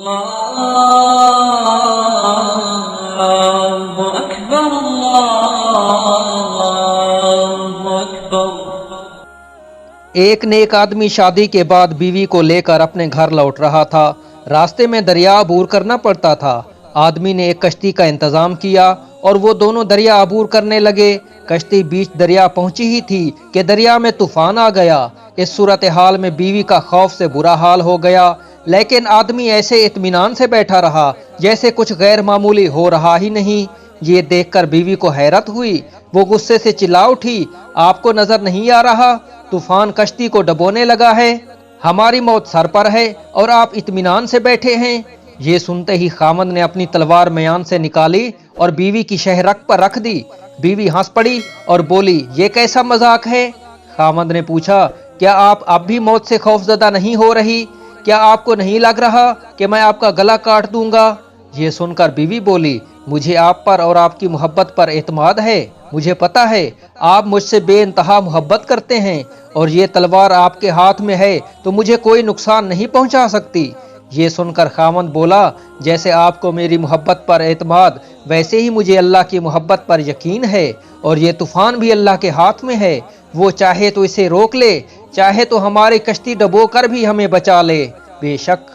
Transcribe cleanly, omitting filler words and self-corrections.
اللہ اکبر اللہ اکبر۔ ایک نیک آدمی شادی کے بعد بیوی کو لے کر اپنے گھر لوٹ رہا تھا۔ راستے میں دریا عبور کرنا پڑتا تھا۔ آدمی نے ایک کشتی کا انتظام کیا اور وہ دونوں دریا عبور کرنے لگے۔ کشتی بیچ دریا پہنچی ہی تھی کہ دریا میں طوفان آ گیا۔ اس صورتحال میں بیوی کا خوف سے برا حال ہو گیا، لیکن آدمی ایسے اطمینان سے بیٹھا رہا جیسے کچھ غیر معمولی ہو رہا ہی نہیں۔ یہ دیکھ کر بیوی کو حیرت ہوئی۔ وہ غصے سے چلا اٹھی، آپ کو نظر نہیں آ رہا طوفان کشتی کو ڈبونے لگا ہے؟ ہماری موت سر پر ہے اور آپ اطمینان سے بیٹھے ہیں۔ یہ سنتے ہی خاوند نے اپنی تلوار میان سے نکالی اور بیوی کی شہرک پر رکھ دی۔ بیوی ہنس پڑی اور بولی، یہ کیسا مذاق ہے؟ خاوند نے پوچھا، کیا آپ اب بھی موت سے خوف زدہ نہیں ہو رہی؟ کیا آپ کو نہیں لگ رہا کہ میں آپ کا گلا کاٹ دوں گا؟ یہ سن کر بیوی بولی، مجھے آپ پر اور آپ کی محبت پر اعتماد ہے۔ مجھے پتا ہے آپ مجھ سے بے انتہا محبت کرتے ہیں اور یہ تلوار آپ کے ہاتھ میں ہے تو مجھے کوئی نقصان نہیں پہنچا سکتی۔ یہ سن کر خاوند بولا، جیسے آپ کو میری محبت پر اعتماد ویسے ہی مجھے اللہ کی محبت پر یقین ہے، اور یہ طوفان بھی اللہ کے ہاتھ میں ہے۔ وہ چاہے تو اسے روک لے، چاہے تو ہماری کشتی ڈبو کر بھی ہمیں بچا لے۔ بے شک